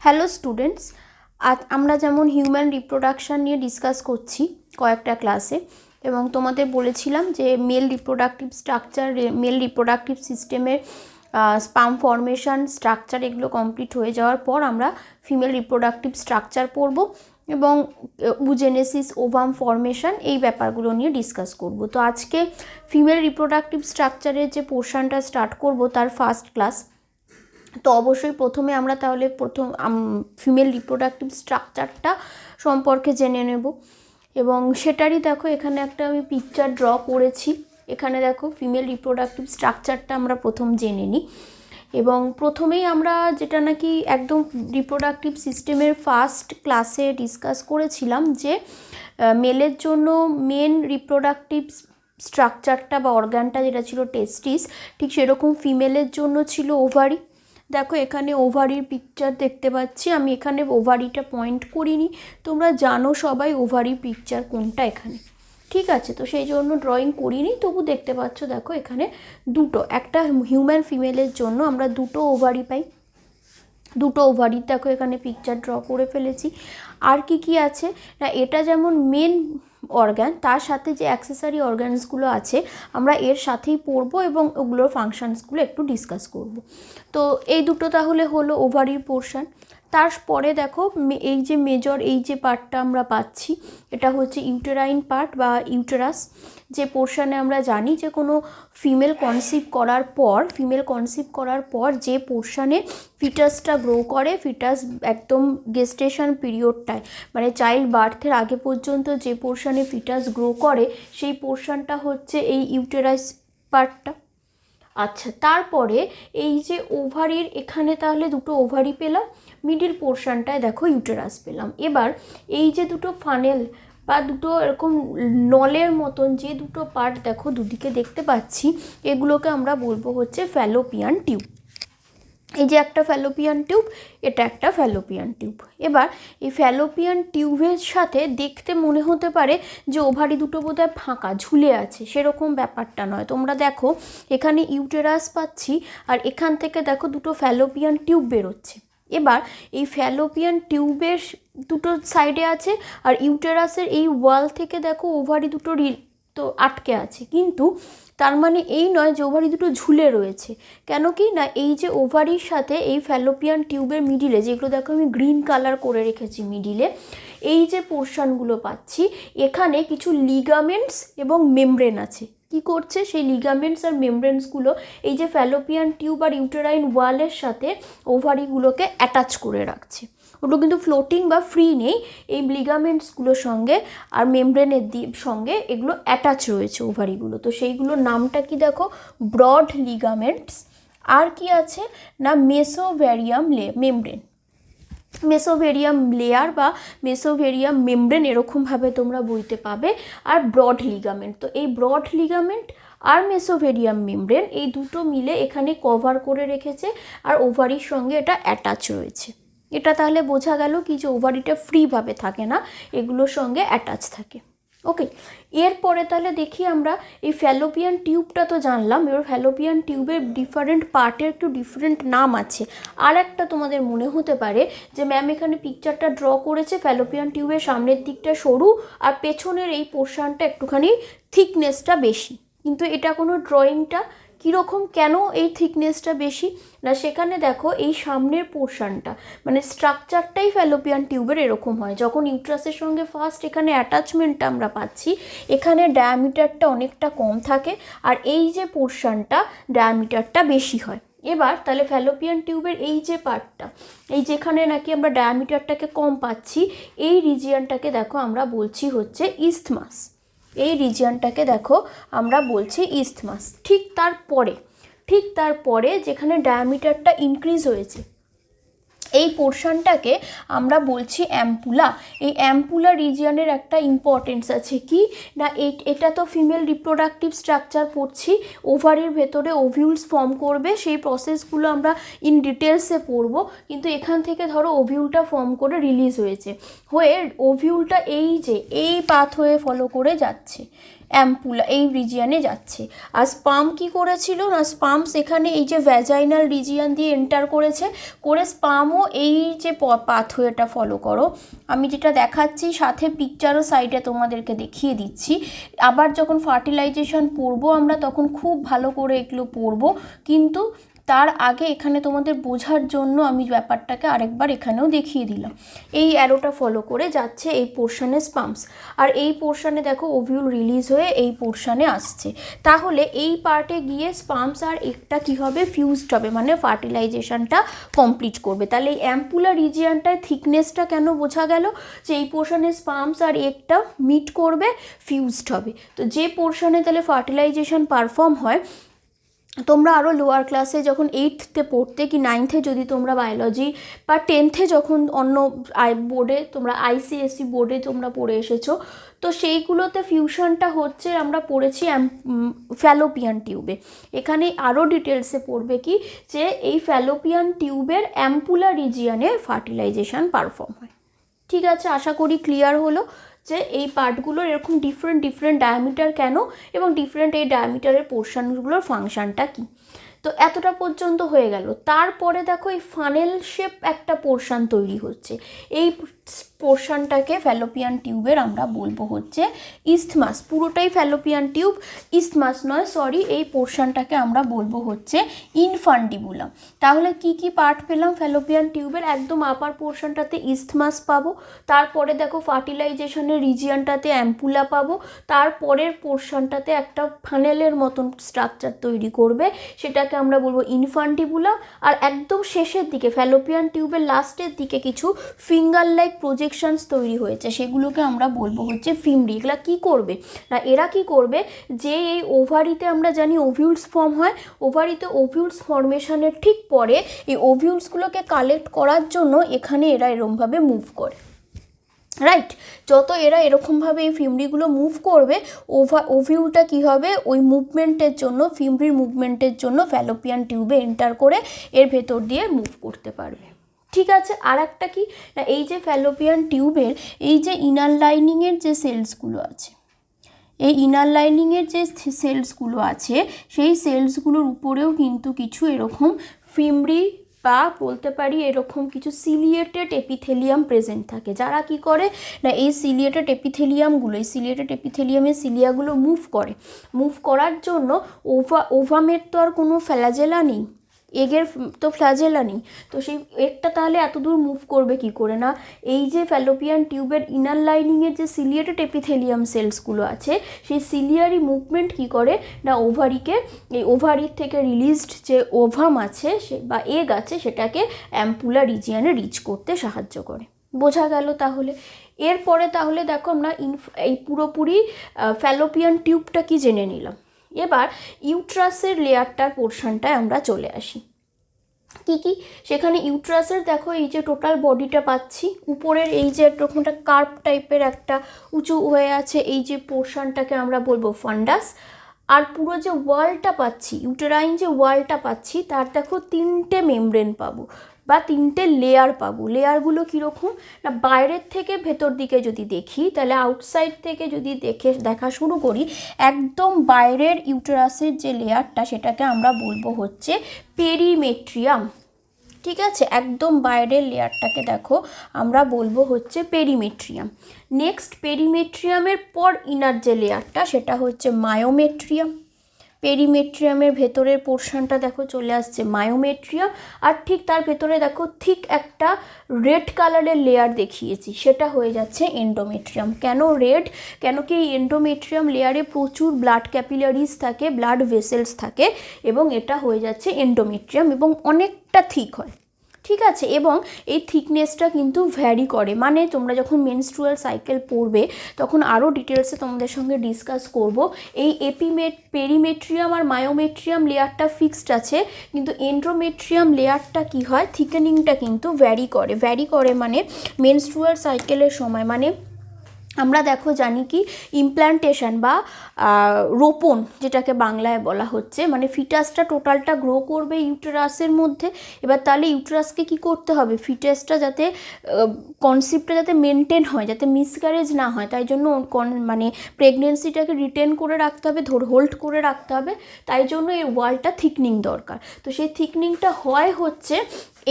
Hello students, আজ আমরা যেমন হিউম্যান রিপ্রোডাকশান নিয়ে ডিসকাস করছি কয়েকটা ক্লাসে, এবং তোমাদের বলেছিলাম যে mail reproductive structure, mail reproductive সিস্টেমের স্পার্ম ফর্মেশন স্ট্রাকচার এগুলো কমপ্লিট হয়ে যাওয়ার পর আমরা ফিমেল রিপ্রোডাক্টিভ স্ট্রাকচার পড়ব এবং ওভুজেনেসিস, ওভাম ফর্মেশন এই ব্যাপারগুলো নিয়ে ডিসকাস করব। তো আজকে ফিমেল রিপ্রোডাক্টিভ স্ট্রাকচারের যে পোর্শনটা স্টার্ট করব তার ফার্স্ট ক্লাস। তো অবশ্যই প্রথমে আমরা তাহলে ফিমেল রিপ্রোডাক্টিভ স্ট্রাকচারটা সম্পর্কে জেনে নেব, এবং সেটারই দেখো এখানে একটা আমি পিকচার ড্র করেছি। এখানে দেখো ফিমেল রিপ্রোডাক্টিভ স্ট্রাকচারটা আমরা প্রথম জেনে নিই, এবং প্রথমেই আমরা যেটা নাকি একদম রিপ্রোডাক্টিভ সিস্টেমের ফার্স্ট ক্লাসে ডিসকাস করেছিলাম যে মেলের জন্য মেন রিপ্রোডাক্টিভ স্ট্রাকচারটা বা অর্গানটা যেটা ছিল টেস্টিস, ঠিক সেরকম ফিমেলের জন্য ছিল ওভারি। দেখো এখানে ওভারির পিকচার দেখতে পাচ্ছি, আমি এখানে ওভারিটা পয়েন্ট করিনি, তোমরা জানো সবাই ওভারির পিকচার কোনটা এখানে, ঠিক আছে? তো সেই জন্য ড্রয়িং করিনি, তবু দেখতে পাচ্ছ দেখো এখানে দুটো, একটা হিউম্যান ফিমেলের জন্য আমরা দুটো ওভারি পাই, দুটো ওভারি দেখো এখানে পিকচার ড্র করে ফেলেছি। আর কি আছে না, এটা যেমন মেন অর্গান, তার সাথে যে অ্যাক্সেসরি অর্গানসগুলো আছে আমরা এর সাথেই পড়বো এবং ওগুলোর ফাংশনসগুলো একটু ডিসকাস করব। তো এই দুটো তাহলে হলো ওভারির পোর্শন। তারপরে দেখো এই যে মেজর এই যে পার্টটা আমরা পাচ্ছি, এটা হচ্ছে ইউটেরাইন পার্ট বা ইউটেরাস, যে পোর্শনে আমরা জানি যে কোনো ফিমেল কনসিভ করার পর যে পোর্শনে ফিটাসটা গ্রো করে, ফিটাস একদম গেস্টেশন পিরিয়ডটায় মানে চাইল্ড বার্থের আগে পর্যন্ত যে পোর্শনে ফিটাস গ্রো করে সেই পোর্শনটা হচ্ছে এই ইউটেরাস পার্টটা। আচ্ছা, তারপরে এই যে ওভারির এখানে তাহলে দুটো ওভারি পেলাম, মিডিল পোর্শনটায় দেখো ইউটেরাস পেলাম। এবার এই যে দুটো ফানেল বা দুটো এরকম নলের মতন যে দুটো পার্ট দেখো দুদিকে দেখতে পাচ্ছি, এগুলোকে আমরা বলবো হচ্ছে ফ্যালোপিয়ান টিউব। এই যে একটা ফ্যালোপিয়ান টিউব, এটা একটা ফ্যালোপিয়ান টিউব। এবার এই ফ্যালোপিয়ান টিউবের সাথে দেখতে মনে হতে পারে যে ওভারি দুটো বোধহয় ফাঁকা ঝুলে আছে, সেরকম ব্যাপারটা নয়। তোমরা দেখো এখানে ইউটেরাস পাচ্ছি আর এখান থেকে দেখো দুটো ফ্যালোপিয়ান টিউব বেরোচ্ছে। এবার এই ফ্যালোপিয়ান টিউবের দুটো সাইডে আছে আর ইউটেরাসের এই ওয়াল থেকে দেখো ওভারি দুটো তো আটকে আছে, কিন্তু তার মানে এই নয় যে ওভারি দুটো ঝুলে রয়েছে। কেন কি না, এই যে ওভারির সাথে এই ফ্যালোপিয়ান টিউবের মিডিলে, যেগুলো দেখো আমি গ্রিন কালার করে রেখেছি মিডিলে, এই যে পোর্শনগুলো পাচ্ছি এখানে কিছু লিগামেন্টস এবং মেমব্রেন আছে। কি করছে সেই লিগামেন্টস আর মেমব্রেনসগুলো এই যে ফ্যালোপিয়ান টিউব আর ইউটেরাইন ওয়ালের সাথে ওভারিগুলোকে অ্যাটাচ করে রাখছে। ওগুলো কিন্তু ফ্লোটিং বা ফ্রি নেই, এই লিগামেন্টসগুলোর সঙ্গে আর মেমব্রেনের সঙ্গে এগুলো অ্যাটাচ রয়েছে ওভারিগুলো। তো সেইগুলোর নামটা কি দেখো, ব্রড লিগামেন্টস। আর কি আছে না, মেসোভেরিয়াম মেমব্রেন, মেসোভেরিয়াম লেয়ার বা মেসোভেরিয়াম মেমব্রেন এরকমভাবে তোমরা বইতে পাবে। আর ব্রড লিগামেন্ট, তো এই ব্রড লিগামেন্ট আর মেসোভেরিয়াম মেমব্রেন এই দুটো মিলে এখানে কভার করে রেখেছে আর ওভারির সঙ্গে এটা অ্যাটাচ রয়েছে। এটা তাহলে বোঝা গেল কি যে ওভারিটা ফ্রিভাবে থাকে না, এগুলোর সঙ্গে অ্যাটাচ থাকে। ওকে, এরপরে তাহলে দেখি আমরা এই ফ্যালোপিয়ান টিউবটা তো জানলাম, এবার ফ্যালোপিয়ান টিউবের ডিফারেন্ট পার্টের একটু ডিফারেন্ট নাম আছে। আর একটা তোমাদের মনে হতে পারে যে ম্যাম এখানে পিকচারটা ড্র করেছে ফ্যালোপিয়ান টিউবের সামনের দিকটা সরু আর পেছনের এই পোর্শনটা একটুখানি থিকনেসটা বেশি, কিন্তু এটা কোনো ড্রয়িংটা কীরকম, কেন এই থিকনেসটা বেশি না, সেখানে দেখো এই সামনের পোর্শনটা মানে স্ট্রাকচারটাই ফ্যালোপিয়ান টিউবের এরকম হয়। যখন ইউট্রাসের সঙ্গে ফার্স্ট এখানে অ্যাটাচমেন্টটা আমরা পাচ্ছি, এখানে ডায়ামিটারটা অনেকটা কম থাকে আর এই যে পোর্শনটা ডায়ামিটারটা বেশি হয়। এবার তাহলে ফ্যালোপিয়ান টিউবের এই যে পার্টটা, এই যেখানে নাকি আমরা ডায়ামিটারটাকে কম পাচ্ছি, এই রিজিয়নটাকে দেখো আমরা বলছি হচ্ছে ইস্থমাস। এই রিজিয়নটাকে দেখো আমরা বলছি ইস্থমাস। ঠিক তারপরে যেখানে ডায়ামিটারটা ইনক্রিজ হয়েছে এই পোর্শনটাকে আমরা বলছি অ্যাম্পুলা। এই অ্যাম্পুলা রিজিয়নের একটা ইম্পর্টেন্স আছে কি না, এটা তো ফিমেল রিপ্রোডাক্টিভ স্ট্রাকচার পড়ছি, ওভারির ভেতরে ওভিউলস ফর্ম করবে, সেই প্রসেসগুলো আমরা ইন ডিটেলসে পড়বো। কিন্তু এখান থেকে ধরো ওভিউলটা ফর্ম করে রিলিজ হয়ে ওভিউলটা এই যে এই পাথওয়ে ফলো করে যাচ্ছে, অ্যাম্পুলা এই রিজিয়ানে যাচ্ছে। আর স্পার্ম কি করেছিল না, স্পার্ম সেখানে এই যে ভ্যাজাইনাল রিজিয়ান দিয়ে এন্টার করেছে, করে স্পার্মও এই যে পাথওয়েটা ফলো করো, আমি যেটা দেখাচ্ছি সাথে পিকচারও সাইডে তোমাদেরকে দেখিয়ে দিচ্ছি। আবার যখন ফার্টিলাইজেশন পড়বো আমরা তখন খুব ভালো করে এগুলো পড়বো, কিন্তু তার আগে এখানে তোমাদের বোঝার জন্য আমি ব্যাপারটাকে আরেকবার এখানেও দেখিয়ে দিলাম। এই অ্যারোটা ফলো করে যাচ্ছে এই পোর্শনে স্পার্মস, আর এই পোর্শনে দেখো ওভিউল রিলিজ হয়ে এই পোর্শনে আসছে। তাহলে এই পার্টে গিয়ে স্পার্মস আর একটা কী হবে, ফিউজড হবে, মানে ফার্টিলাইজেশনটা কমপ্লিট করবে। তাহলে এই অ্যাম্পুলা রিজিয়ানটায় থিকনেসটা কেন বোঝা গেল, যে এই পোর্শনে স্পার্মস আর একটা মিট করবে, ফিউজড হবে। তো যে পোর্শনে তাহলে ফার্টিলাইজেশন পারফর্ম হয়, তোমরা আরও লোয়ার ক্লাসে যখন 8th পড়তে কি 9th যদি তোমরা বায়োলজি বা 10th যখন অন্য বোর্ডে তোমরা ICSE বোর্ডে তোমরা পড়ে এসেছো, তো সেইগুলোতে ফিউশনটা হচ্ছে আমরা পড়েছি ফ্যালোপিয়ান টিউবে। এখানে আরও ডিটেলসে পড়বে কি, যে এই ফ্যালোপিয়ান টিউবের অ্যাম্পুলা রিজিয়ানে ফার্টিলাইজেশন পারফর্ম হয়। ঠিক আছে, আশা করি ক্লিয়ার হলো যে এই পার্টগুলোর এরকম ডিফারেন্ট ডায়ামিটার কেন, এবং ডিফারেন্ট এই ডায়ামিটারের পোর্শনগুলোর ফাংশনটা কী। তো এতটা পর্যন্ত হয়ে গেল। তারপরে দেখো এই ফানেল শেপ একটা পোর্শন তৈরি হচ্ছে, এই পোর্শনটাকে ফ্যালোপিয়ান টিউবের আমরা বলবো হচ্ছে ইস্থমাস। পুরোটাই ফ্যালোপিয়ান টিউব, ইস্থমাস নয় সরি, এই পোর্শনটাকে আমরা বলবো হচ্ছে ইনফান্ডিবুলাম। তাহলে কি কি পার্ট পেলাম ফ্যালোপিয়ান টিউবের, একদম আপার পোর্শনটাতে ইস্থমাস পাবো, তারপরে দেখো ফার্টিলাইজেশনের রিজিয়নটাতে অ্যাম্পুলা পাবো, তারপরের পোর্শনটাতে একটা ফানেলের মতন স্ট্রাকচার তৈরি করবে, সেটাকে আমরা বলবো ইনফান্ডিবুলাম। আর একদম শেষের দিকে ফ্যালোপিয়ান টিউবের লাস্টের দিকে কিছু ফিঙ্গার লাইক প্রজেকশনস তৈরি হয়েছে, সেগুলোকে আমরা বলবো হচ্ছে ফিমরি। এগুলা কী করবে না, এরা কি করবে, যে এই ওভারিতে আমরা জানি ওভিউলস ফর্ম হয়, ওভারিতে ওভিউলস ফর্মেশনের ঠিক পরে এই ওভিউলসগুলোকে কালেক্ট করার জন্য এখানে এরা এরমভাবে মুভ করে, রাইট। যত এরা এরকমভাবে এই ফিমরিগুলো মুভ করবে, ওভিউলটা কী হবে, ওই মুভমেন্টের জন্য, ফিমরির মুভমেন্টের জন্য ফ্যালোপিয়ান টিউবে এন্টার করে এর ভেতর দিয়ে মুভ করতে পারবে। ঠিক আছে, আর একটা কি না, এই যে ফ্যালোপিয়ান টিউবের এই যে ইনার লাইনিংয়ের যে সেলসগুলো আছে, এই ইনার লাইনিংয়ের যে সেলসগুলো আছে, সেই সেলসগুলোর উপরেও কিন্তু কিছু এরকম ফিমরি বা বলতে পারি এরকম কিছু সিলিয়েটেড এপিথেলিয়াম প্রেজেন্ট থাকে, যারা কি করে না এই সিলিয়েটেড এপিথেলিয়ামগুলো, এই সিলিয়েটেড এপিথেলিয়ামের সিলিয়াগুলো মুভ করে। মুভ করার জন্য ওভামের তো আর কোনো ফ্ল্যাজেলা নেই, এগের তো ফ্ল্যাজেলা নেই, তো সেই এগটা তাহলে এত দূর মুভ করবে কি করে না, এই যে ফ্যালোপিয়ান টিউবের ইনার লাইনিংয়ের যে সিলিয়েটেড এপিথেলিয়াম সেলসগুলো আছে, সেই সিলিয়ারি মুভমেন্ট কি করে না ওভারিকে, এই ওভারির থেকে রিলিজড যে ওভাম আছে বা এগ আছে, সেটাকে অ্যাম্পুলা রিজিয়ানে রিচ করতে সাহায্য করে। বোঝা গেল তাহলে। এরপরে তাহলে দেখো আমরা এই পুরোপুরি ফ্যালোপিয়ান টিউবটা কি জেনে নিলাম। এবার ইউট্রাসের লেয়ারটার পোর্শনটায় আমরা চলে আসি। কি কি সেখানে ইউট্রাসের দেখো এই যে টোটাল বডিটা পাচ্ছি, উপরের এই যে এরকমটা কার্ভ টাইপের একটা উঁচু হয়ে আছে, এই যে পোর্শনটাকে আমরা বলবো ফান্ডাস। আর পুরো যে ওয়ালটা পাচ্ছি, ইউটেরাইন যে ওয়ালটা পাচ্ছি, তার দেখো 3টে মেমব্রেন পাবো বা 3টে লেয়ার পাবো। লেয়ারগুলো কীরকম না, বাইরের থেকে ভেতর দিকে যদি দেখি, তাহলে আউটসাইড থেকে যদি দেখা শুরু করি, একদম বাইরের ইউটেরাসের যে লেয়ারটা, সেটাকে আমরা বলবো হচ্ছে পেরিমেট্রিয়াম। ঠিক আছে, একদম বাইরের লেয়ারটাকে দেখো আমরা বলবো হচ্ছে পেরিমেট্রিয়াম। নেক্সট পেরিমেট্রিয়ামের পর ইনার যে লেয়ারটা, সেটা হচ্ছে মায়োমেট্রিয়াম। পেরিমেট্রিয়ামের ভেতরের পোর্শনটা দেখো চলে আসছে মায়োমেট্রিয়াম, আর ঠিক তার ভেতরে দেখো ঠিক একটা রেড কালারের লেয়ার দেখিয়েছি, সেটা হয়ে যাচ্ছে এন্ডোমেট্রিয়াম। কেন রেড, কেন কি এই এন্ডোমেট্রিয়াম লেয়ারে প্রচুর ব্লাড ক্যাপিলারিজ থাকে, ব্লাড ভেসেলস থাকে, এবং এটা হয়ে যাচ্ছে এন্ডোমেট্রিয়াম, এবং অনেকটা থিক হয়। ঠিক আছে, এবং এই থিকনেসটা কিন্তু ভ্যারি করে, মানে তোমরা যখন মেনস্ট্রুয়াল সাইকেল পড়বে তখন আরও ডিটেলসে তোমাদের সঙ্গে ডিসকাস করব। এই পেরিমেট্রিয়াম আর মায়োমেট্রিয়াম লেয়ারটা ফিক্সড আছে, কিন্তু এন্ডোমেট্রিয়াম লেয়ারটা কি হয়, থিকেনিংটা কিন্তু ভ্যারি করে মানে মেনস্ট্রুয়াল সাইকেলের সময়, মানে আমরা দেখো জানি কি ইমপ্ল্যান্টেশন বা রোপণ যেটাকে বাংলায় বলা হচ্ছে, মানে ফিটাসটা টোটালটা গ্রো করবে ইউটেরাসের মধ্যে। এবার তাহলে ইউটেরাসকে কি করতে হবে, ফিটাসটা যাতে কনসেপ্টটা যাতে মেনটেন হয়, যাতে মিসক্যারেজ না হয়, তাই জন্য মানে প্রেগনেন্সিটাকে রিটেন করে রাখতে হবে, হোল্ড করে রাখতে হবে, তাই জন্য এই ওয়ালটা থিকনিং দরকার। তো সেই থিকনিংটা হয় হচ্ছে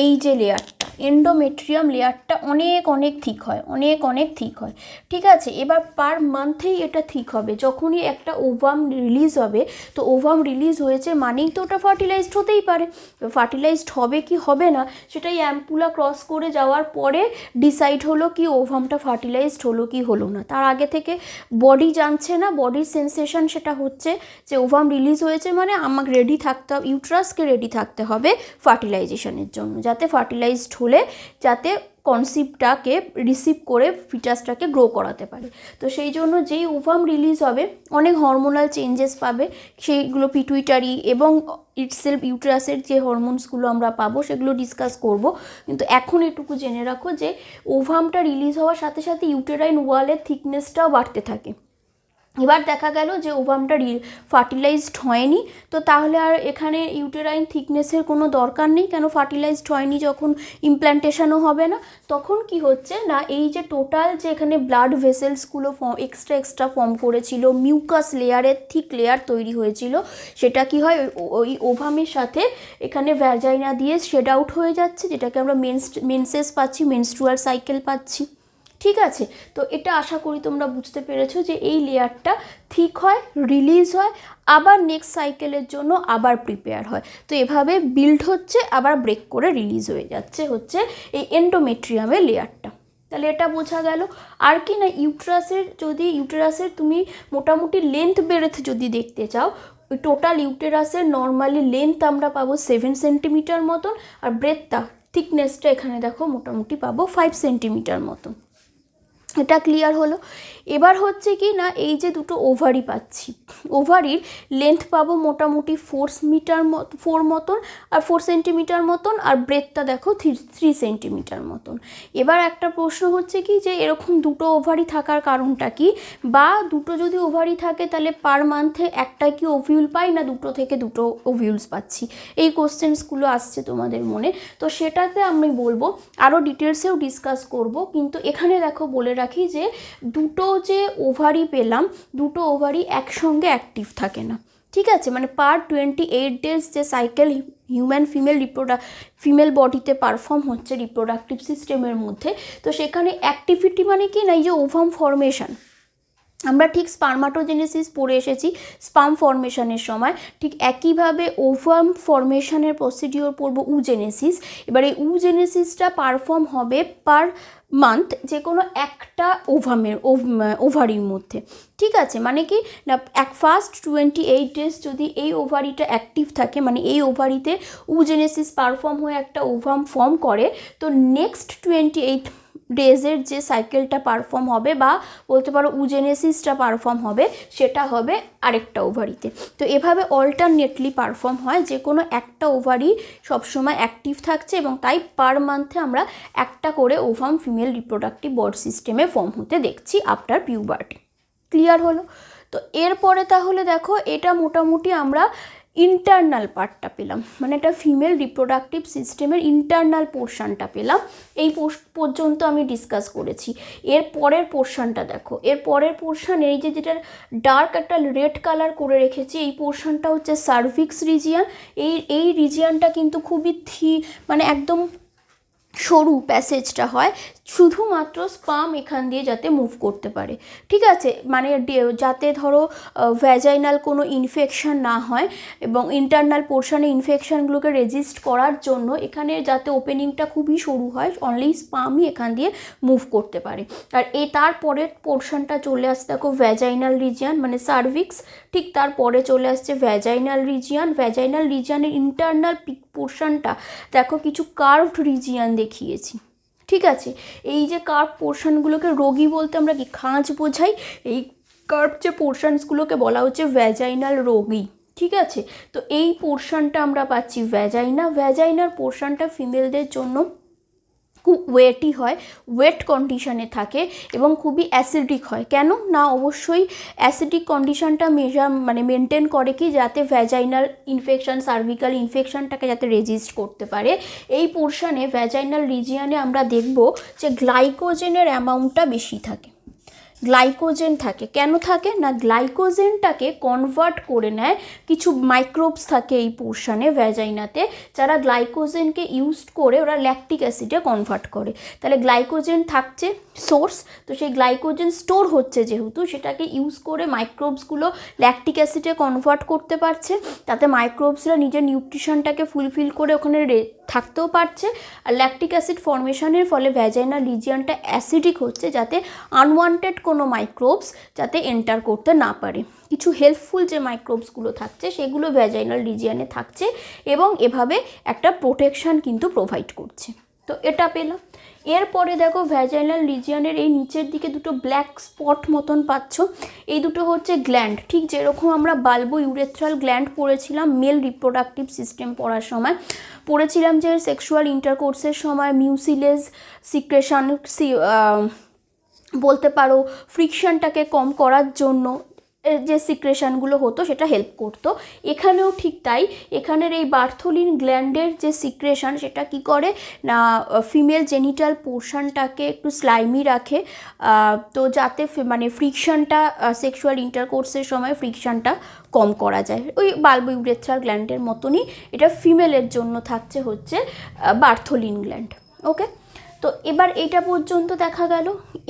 এই যে লেয়ারটা, এন্ডোমেট্রিয়াম লেয়ারটা অনেক অনেক থিক হয়, অনেক অনেক থিক হয়। ঠিক আছে, এবার পার মান্থেই এটা থিক হবে। যখনই একটা ওভাম রিলিজ হবে, তো ওভাম রিলিজ হয়েছে মানেই তো ওটা ফার্টিলাইজড হতেই পারে। ফার্টিলাইজড হবে কি হবে না সেটাই অ্যাম্পুলা ক্রস করে যাওয়ার পরে ডিসাইড হলো কি ওভামটা ফার্টিলাইজড হলো কি হলো না। তার আগে থেকে বডি জানছে না, বডির সেন্সেশন সেটা হচ্ছে যে ওভাম রিলিজ হয়েছে মানে আমাকে রেডি থাকতে হবে, ইউট্রাসকে রেডি থাকতে হবে ফার্টিলাইজেশনের জন্য, যাতে ফার্টিলাইজড হলে যাতে কনসেপ্টটাকে রিসিভ করে ফিটাসটাকে গ্রো করাতে পারে। তো সেই জন্য যেই ওভাম রিলিজ হবে অনেক হরমোনাল চেঞ্জেস পাবে, সেইগুলো পিটুইটারি এবং ইটসেলফ ইউটেরাসের যে হরমোনসগুলো আমরা পাবো সেগুলো ডিসকাস করব। কিন্তু এখন এটুকু জেনে রাখো যে ওভামটা রিলিজ হওয়ার সাথে সাথে ইউটেরাইন ওয়ালের থিকনেসটাও বাড়তে থাকে। এবার দেখা গেল যে ওভামটা ফার্টিলাইজড হয়নি, তো তাহলে আর এখানে ইউটেরাইন থিকনেসের কোনো দরকার নেই, কেন ফার্টিলাইজড হয়নি যখন ইমপ্ল্যান্টেশনও হবে না। তখন কি হচ্ছে না, এই যে টোটাল যে এখানে ব্লাড ভেসেলসগুলো এক্সট্রা ফর্ম করেছিল, মিউকাস লেয়ারের থিক লেয়ার তৈরি হয়েছিল, সেটা কি হয় ওই ওভামের সাথে এখানে ভ্যাজাইনা দিয়ে শেড আউট হয়ে যাচ্ছে, যেটাকে আমরা মেন্সেস পাচ্ছি, মেনস্ট্রুয়াল সাইকেল পাচ্ছি। ঠিক আছে, তো এটা আশা করি তোমরা বুঝতে পেরেছো যে এই লেয়ারটা ঠিক হয়, রিলিজ হয়, আবার নেক্সট সাইকেলের জন্য আবার প্রিপেয়ার হয়। তো এভাবে বিল্ড হচ্ছে, আবার ব্রেক করে রিলিজ হয়ে যাচ্ছে হচ্ছে এই এন্ডোমেট্রিয়ামের লেয়ারটা। তাহলে এটা বোঝা গেল। আর কি না, ইউটেরাসের তুমি মোটামুটি লেন্থ বেড়েছে যদি দেখতে চাও, ওই টোটাল ইউটেরাসের নর্মালি লেন্থ আমরা পাবো 7 সেন্টিমিটার মতন, আর ব্রেথটা থিকনেসটা এখানে দেখো মোটামুটি পাবো 5 সেন্টিমিটার মতন। এটা ক্লিয়ার হলো। এবার হচ্ছে কি না, এই যে দুটো ওভারি পাচ্ছি, ওভারির লেন্থ পাবো মোটামুটি 4 মতন আর 4 সেন্টিমিটার মতন, আর ব্রেথটা দেখো 3 সেন্টিমিটার মতন। এবার একটা প্রশ্ন হচ্ছে কি যে এরকম দুটো ওভারি থাকার কারণটা কি, বা দুটো যদি ওভারি থাকে তাহলে পার মান্থে একটা কি ওভিউল পাই না দুটো থেকে দুটো ওভিউলস পাচ্ছি, এই কোশ্চেন্সগুলো আসছে তোমাদের মনে। তো সেটাতে আমি বলবো আরও ডিটেলসেও ডিসকাস করব, কিন্তু এখানে দেখো বলে রাখি যে দুটো যে ওভারি পেলাম, দুটো ওভারি একসঙ্গে অ্যাক্টিভ থাকে না। ঠিক আছে, মানে পার 28 ডেজ যে সাইকেল ফিমেল বডিতে পারফর্ম হচ্ছে রিপ্রোডাক্টিভ সিস্টেমের মধ্যে, তো সেখানে অ্যাক্টিভিটি মানে কি না, এই যে ওভাম ফর্মেশন, আমরা ঠিক স্পার্মাটোজেনেসিস পড়ে এসেছি স্পার্ম ফর্মেশনের সময়, ঠিক একইভাবে ওভাম ফর্মেশনের প্রসিডিওর পড়ব উজেনেসিস। এবার এই উজেনেসিসটা পারফর্ম হবে পার মান্থ যে কোনো একটা ওভারির মধ্যে। ঠিক আছে, মানে কি না, ফার্স্ট 28 ডেজ যদি এই ওভারিটা অ্যাক্টিভ থাকে, মানে এই ওভারিতে উজেনেসিস পারফর্ম হয়ে একটা ওভাম ফর্ম করে, তো নেক্সট 28 ডেজের যে সাইকেলটা পারফর্ম হবে বা বলতে পারো উজেনেসিসটা পারফর্ম হবে, সেটা হবে আরেকটা ওভারিতে। তো এভাবে অল্টারনেটলি পারফর্ম হয়, যে কোনো একটা ওভারি সবসময় অ্যাক্টিভ থাকছে, এবং তাই পার মান্থে আমরা একটা করে ওভাম ফিমেল রিপ্রোডাক্টিভ বডি সিস্টেমে ফর্ম হতে দেখছি আফটার পিউবার্টি। ক্লিয়ার হলো? তো এরপরে তাহলে দেখো এটা মোটামুটি আমরা ইন্টারনাল পার্টটা পেলাম, মানে এটা ফিমেল রিপ্রোডাক্টিভ সিস্টেমের ইন্টারনাল পোর্শনটা পেলাম। এই পর্যন্ত আমি ডিসকাস করেছি। এর পরের পোর্শনটা দেখো, এর পরের পোর্শন এই যে যেটা ডার্ক একটা রেড কালার করে রেখেছি, এই পোর্শনটা হচ্ছে সার্ভিক্স রিজিয়ান। এই রিজিয়ানটা কিন্তু খুবই মানে একদম সরু প্যাসেজটা হয়, শুধুমাত্র স্পার্ম এখান দিয়ে যাতে মুভ করতে পারে। ঠিক আছে, মানে যাতে ধরো ভ্যাজাইনাল কোনো ইনফেকশন না হয়, এবং ইন্টারনাল পোর্শনে ইনফেকশানগুলোকে রেজিস্ট করার জন্য এখানে যাতে ওপেনিংটা খুবই সরু হয়, অনলি স্পার্মই এখান দিয়ে মুভ করতে পারে। আর তারপরের পোর্শনটা চলে আসছে দেখো ভ্যাজাইনাল রিজিয়ান, মানে সার্ভিক্স, ঠিক তারপরে চলে আসছে ভ্যাজাইনাল রিজিয়ানের ইন্টারনাল পোর্শনটা দেখো কিছু কার্ভড রিজিয়ান দেখিয়েছি। ঠিক আছে, এই যে কার্ভ পোর্শনগুলোকে, রোগী বলতে আমরা কি খাঁজ বোঝাই, এই কার্ভ যে পোর্শনসগুলোকে বলা হচ্ছে ভ্যাজাইনাল রোগী। ঠিক আছে, তো এই পোর্শনটা আমরা পাচ্ছি ভ্যাজাইনার পোর্শনটা ফিমেলদের জন্য খুব ওয়েটি হয়, ওয়েট কন্ডিশনে থাকে এবং খুবই অ্যাসিডিক হয়। কেন না, অবশ্যই অ্যাসিডিক কন্ডিশনটা মেনটেন করে কি, যাতে ভ্যাজাইনাল ইনফেকশন, সার্ভিক্যাল ইনফেকশনটাকে যাতে রেজিস্ট করতে পারে। এই পোর্শনে ভ্যাজাইনাল রিজিয়নে আমরা দেখব যে গ্লাইকোজেনের অ্যামাউন্টটা বেশি থাকে, গ্লাইকোজেন থাকে। কেন থাকে না, গ্লাইকোজেনটাকে কনভার্ট করে নেয় কিছু মাইক্রোবস থাকে এই পোর্শনে ভ্যাজাইনাতে, যারা গ্লাইকোজেনকে ইউজ করে ওরা ল্যাকটিক অ্যাসিডে কনভার্ট করে। তাহলে গ্লাইকোজেন থাকছে সোর্স, তো সেই গ্লাইকোজেন স্টোর হচ্ছে যেহেতু, সেটাকে ইউজ করে মাইক্রোবসগুলো ল্যাকটিক অ্যাসিডে কনভার্ট করতে পারছে, তাতে মাইক্রোবসরা নিজের নিউট্রিশনটাকে ফুলফিল করে ওখানে থাকতেও পারছে। আর ল্যাকটিক অ্যাসিড ফর্মেশনের ফলে ভ্যাজাইনাল রিজিয়নটা অ্যাসিডিক হচ্ছে, যাতে আনওয়ান্টেড কোনো মাইক্রোবস যাতে এন্টার করতে না পারে। কিছু হেল্পফুল যে মাইক্রোবসগুলো থাকছে সেগুলো ভ্যাজাইনাল রিজিয়নে থাকছে এবং এভাবে একটা প্রোটেকশান কিন্তু প্রোভাইড করছে। তো এটা পেলাম। এরপরে দেখো ভ্যাজাইনাল রিজিয়নের এই নিচের দিকে দুটো ব্ল্যাক স্পট মতন পাচ্ছ, এই দুটো হচ্ছে গ্ল্যান্ড। ঠিক যেরকম আমরা বাল্বো ইউরেথ্রাল গ্ল্যান্ড পড়েছিলাম মেল রিপ্রোডাক্টিভ সিস্টেম পড়ার সময়, পড়েছিলাম যে সেক্সুয়াল ইন্টারকোর্সের সময় মিউসিলেজ সিক্রেশন বলতে পারো, ফ্রিকশনটাকে কম করার জন্য যে সিক্রেশনগুলো হতো সেটা হেল্প করতো। এখানেও ঠিক তাই, এখানের এই বার্থোলিন গ্ল্যান্ডের যে সিক্রেশন সেটা কি করে না, ফিমেল জেনিটাল পোর্শনটাকে একটু স্লাইমি রাখে, তো যাতে ফ্রিকশনটা সেক্সুয়াল ইন্টারকোর্সের সময় ফ্রিকশনটা কম করা যায়। ওই বাল্বো ইউরেথ্রাল গ্ল্যান্ডের মতনই এটা ফিমেলের জন্য থাকছে হচ্ছে বার্থোলিন গ্ল্যান্ড। ওকে, তো এবার এটা পর্যন্ত দেখা গেল।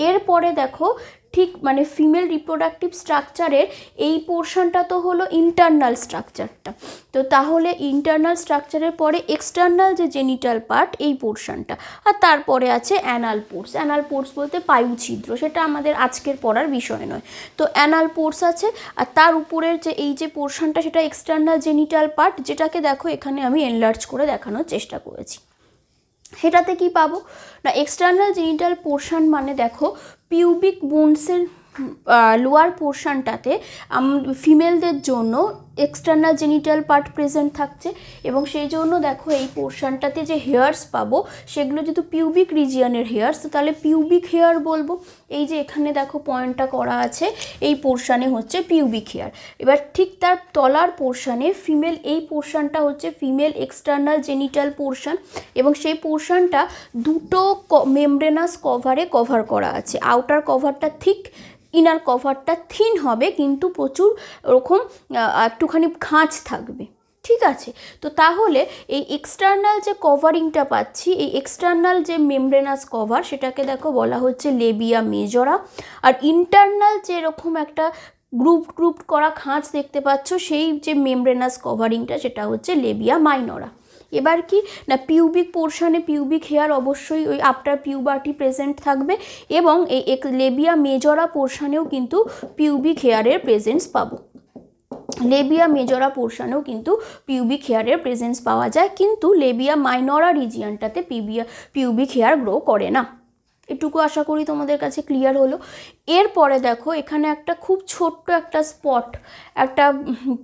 এরপরে দেখো ঠিক ফিমেল রিপ্রোডাক্টিভ স্ট্রাকচারের এই পোর্শনটা তো হলো ইন্টারনাল স্ট্রাকচারটা, তো তাহলে ইন্টারনাল স্ট্রাকচারের পরে এক্সটার্নাল যে জেনিটাল পার্ট এই পোর্শনটা, আর তারপরে আছে অ্যানাল পোর্স। অ্যানাল পোর্স বলতে পায়ু ছিদ্র, সেটা আমাদের আজকের পড়ার বিষয় নয়। তো অ্যানাল পোর্স আছে, আর তার উপরের যে এই যে পোর্শনটা সেটা এক্সটার্নাল জেনিটাল পার্ট, যেটাকে দেখো এখানে আমি এনলার্জ করে দেখানোর চেষ্টা করেছি। সেটাতে কি পাবো না, এক্সটার্নাল জেনিটাল পোর্শন মানে দেখো পিউবিক বোনসের লোয়ার পোর্শনটাতে ফিমেলদের জন্য এক্সটার্নাল জেনিটাল পার্ট প্রেজেন্ট থাকছে, এবং সেই জন্য দেখো এই পোর্শনটাতে যে হেয়ার্স পাবো সেগুলো যেহেতু পিউবিক রিজিয়নের হেয়ার্স, তো তাহলে পিউবিক হেয়ার বলবো। এই যে এখানে দেখো পয়েন্টটা করা আছে, এই পোর্শনে হচ্ছে পিউবিক হেয়ার। এবার ঠিক তার তলার পোর্শনে ফিমেল, এই পোর্শনটা হচ্ছে ফিমেল এক্সটার্নাল জেনিটাল পোর্শন, এবং সেই পোর্শনটা দুটো মেমব্রেনাস কভারে কভার করা আছে। আউটার কভারটা থিক, ইনার কভারটা থিন হবে, কিন্তু প্রচুর ওরকম একটুখানি খাঁজ থাকবে। ঠিক আছে, তো তাহলে এই এক্সটার্নাল যে কভারিংটা পাচ্ছি, এই এক্সটার্নাল যে মেমব্রেনাস কভার সেটাকে দেখো বলা হচ্ছে লেবিয়া মেজরা, আর ইন্টারনাল যে এরকম একটা গ্রুপ করা খাঁজ দেখতে পাচ্ছ সেই যে মেমব্রেনাস কভারিংটা সেটা হচ্ছে লেবিয়া মাইনরা। এবার কি না, পিউবিক পোর্শনে পিউবিক হেয়ার অবশ্যই ওই আফটার পিউবার্টি প্রেজেন্ট থাকবে, এবং এই লেবিয়া মেজরা পোর্শনেও কিন্তু পিউবিক হেয়ারের প্রেজেন্স পাবো। লেবিয়া মেজরা পোর্শনেও কিন্তু পিউবিক হেয়ারের প্রেজেন্স পাওয়া যায়, কিন্তু লেবিয়া মাইনরা রিজিয়নটাতে পিউবিক হেয়ার গ্রো করে না। এটুকু আশা করি তোমাদের কাছে ক্লিয়ার হলো। এরপরে দেখো এখানে একটা খুব ছোট্ট একটা স্পট, একটা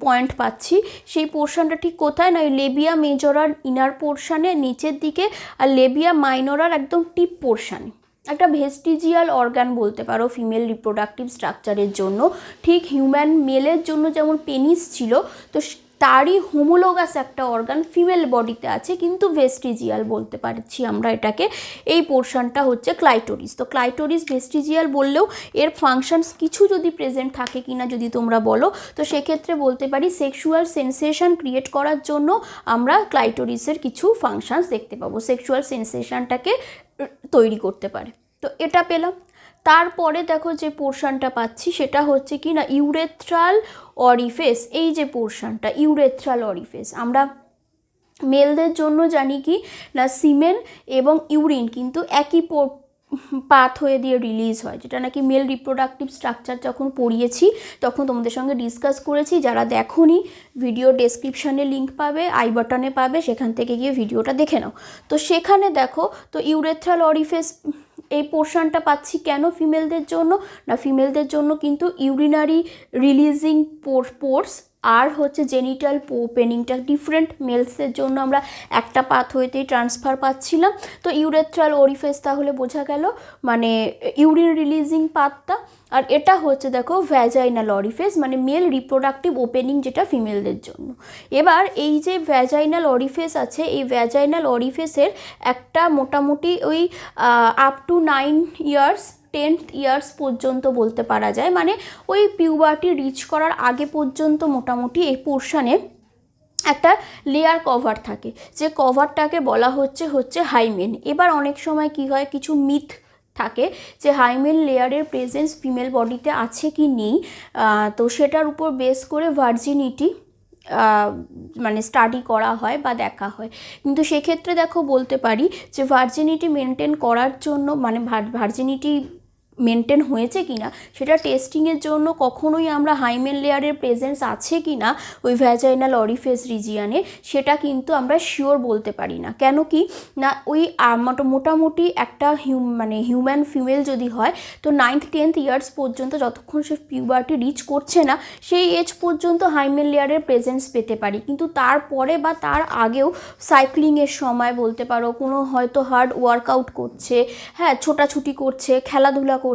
পয়েন্ট পাচ্ছি, সেই পোর্শনটা ঠিক কোথায় না, লেবিয়া মেজরার ইনার পোর্শনে নিচের দিকে, আর লেবিয়া মাইনরার একদম টিপ পোর্শনে। একটা ভেস্টিজিয়াল অর্গান বলতে পারো ফিমেল রিপ্রোডাক্টিভ স্ট্রাকচারের জন্য। ঠিক হিউম্যান মেলের জন্য যেমন পেনিস ছিল, তো তারই হোমোলোগাস একটা অর্গান ফিমেল বডিতে আছে, কিন্তু ভেস্টিজিয়াল বলতে পারছি আমরা এটাকে। এই পোর্শনটা হচ্ছে ক্লাইটোরিস। তো ক্লাইটোরিস ভেস্টিজিয়াল বললেও এর ফাংশনস কিছু যদি প্রেজেন্ট থাকে কিনা যদি তোমরা বলো, তো সেক্ষেত্রে বলতে পারি সেক্সুয়াল সেন্সেশন ক্রিয়েট করার জন্য আমরা ক্লাইটোরিসের কিছু ফাংশনস দেখতে পাবো, সেক্সুয়াল সেন্সেশনটাকে তৈরি করতে পারে। তো এটা পেলাম। তারপরে দেখো যে পোর্শনটা পাচ্ছি সেটা হচ্ছে কি না, ইউরেথ্রাল অরিফেস। এই যে পোর্শনটা ইউরেথ্রাল অরিফেস, আমরা মেলদের জন্য জানি কি না সিমেন এবং ইউরিন কিন্তু একই পাথওয়ে দিয়ে রিলিজ হয়, যেটা নাকি মেল রিপ্রোডাক্টিভ স্ট্রাকচার যখন পড়িয়েছি তখন তোমাদের সঙ্গে ডিসকাস করেছি। যারা দেখোনি ভিডিও ডেসক্রিপশানে লিঙ্ক পাবে, আই বাটনে পাবে, সেখান থেকে গিয়ে ভিডিওটা দেখে নাও। তো সেখানে দেখো, তো ইউরেথ্রাল অরিফেস এই পোর্শনটা পাচ্ছি কেন ফিমেলদের জন্য না, ফিমেলদের জন্য কিন্তু ইউরিনারি রিলিজিং পোর্স আর হচ্ছে জেনিটাল ওপেনিংটা ডিফারেন্ট। মেলসের জন্য আমরা একটা পাথওয়েতেই ট্রান্সফার পাচ্ছিলাম। তো ইউরেথ্রাল ওরিফেস তাহলে বোঝা গেল মানে ইউরিন রিলিজিং পাথটা। আর এটা হচ্ছে দেখো ভ্যাজাইনাল অরিফেস, মানে মেল রিপ্রোডাক্টিভ ওপেনিং যেটা ফিমেলদের জন্য। এবার এই যে ভ্যাজাইনাল অরিফেস আছে, এই ভ্যাজাইনাল অরিফেসের একটা মোটামুটি ওই up to 9 years 10th years পর্যন্ত বলতে পারা যায়, মানে ওই পিউবার্টি রিচ করার আগে পর্যন্ত মোটামুটি এই পোর্শনে একটা লেয়ার কভার থাকে, যে কভারটাকে বলা হচ্ছে হাইমেন। এবার অনেক সময় কি হয়, কিছু মিথ থাকে যে হাইমেন লেয়ারের প্রেজেন্স ফিমেল বডিতে আছে কি নেই, তো সেটার উপর বেস করে ভার্জিনিটি মানে স্টাডি করা হয় বা দেখা হয়। কিন্তু সেক্ষেত্রে দেখো বলতে পারি যে ভার্জিনিটি মেনটেন করার জন্য, মানে ভার্জিনিটি মেনটেন হয়েছে কি না সেটা টেস্টিংয়ের জন্য কখনোই আমরা হাইমেন লেয়ারের প্রেজেন্স আছে কি না ওই ভ্যাজাইনাল অরিফেস রিজিয়ানে সেটা কিন্তু আমরা শিওর বলতে পারি না। কেন কি না, ওই মোটামুটি একটা মানে হিউম্যান ফিমেল যদি হয় তো 9th 10th ইয়ার্স পর্যন্ত, যতক্ষণ সে পিউবার্টি রিচ করছে না সেই এজ পর্যন্ত হাইমেন লেয়ারের প্রেজেন্স পেতে পারি। কিন্তু তারপরে বা তার আগেও সাইক্লিংয়ের সময় বলতে পারো, কোনো হয়তো হার্ড ওয়ার্কআউট করছে, হ্যাঁ ছোটাছুটি করছে, খেলাধুলা করছে,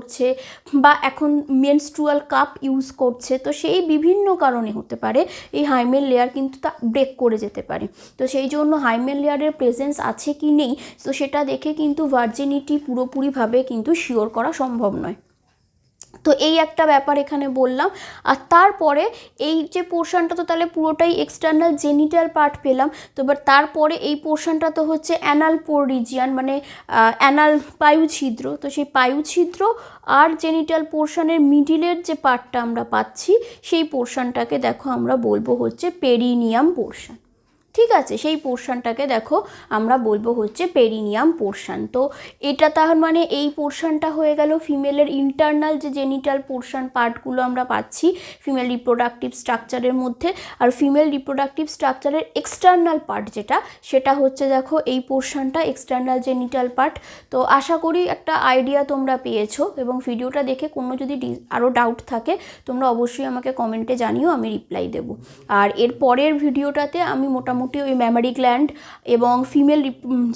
বা এখন মেনস্ট্রুয়াল কাপ ইউজ করছে, তো সেই বিভিন্ন কারণে হতে পারে এই হাইমেন লেয়ার কিন্তু তা ব্রেক করে যেতে পারে। তো সেই জন্য হাইমেন লেয়ারের প্রেজেন্স আছে কি নেই তো সেটা দেখে কিন্তু ভার্জিনিটি পুরোপুরিভাবে কিন্তু শিওর করা সম্ভব নয়। তো এই একটা ব্যাপার এখানে বললাম। আর তারপরে এই যে পোর্শনটা তো তাহলে পুরোটাই এক্সটার্নাল জেনিটাল পার্ট পেলাম। তো এবার তারপরে এই পোর্শনটা তো হচ্ছে অ্যানাল পোর রিজিয়ান, মানে অ্যানাল পায়ুছিদ্র। তো সেই পায়ুছিদ্র আর জেনিটাল পোর্শনের মিডিলের যে পার্টটা আমরা পাচ্ছি সেই পোর্শনটাকে দেখো আমরা বলবো হচ্ছে পেরিনিয়াম পোর্শন। ঠিক আছে, সেই পোর্শনটাকে দেখো আমরা বলবো হচ্ছে পেরিনিয়াম পোর্শন। তো এটা তার মানে এই পোর্শনটা হয়ে গেল ফিমেলের ইন্টারনাল যে জেনিটাল পোর্শন পার্টগুলো আমরা পাচ্ছি ফিমেল রিপ্রোডাক্টিভ স্ট্রাকচারের মধ্যে। আর ফিমেল রিপ্রোডাক্টিভ স্ট্রাকচারের এক্সটার্নাল পার্ট সেটা হচ্ছে দেখো এই পোর্শনটা এক্সটার্নাল জেনিটাল পার্ট। তো আশা করি একটা আইডিয়া তোমরা পেয়েছো, এবং ভিডিওটা দেখে কোনো যদি আরও ডাউট থাকে তোমরা অবশ্যই আমাকে কমেন্টে জানিও, আমি রিপ্লাই দেবো। আর এর পরের ভিডিওটাতে আমি মোটামুটি ওই ম্যামারি গ্ল্যান্ড এবং ফিমেল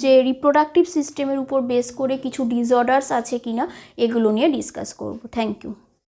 যে রিপ্রোডাক্টিভ সিস্টেমের উপর বেস করে কিছু ডিসঅর্ডার্স আছে কিনা এগুলো নিয়ে ডিসকাস করব। Thank you.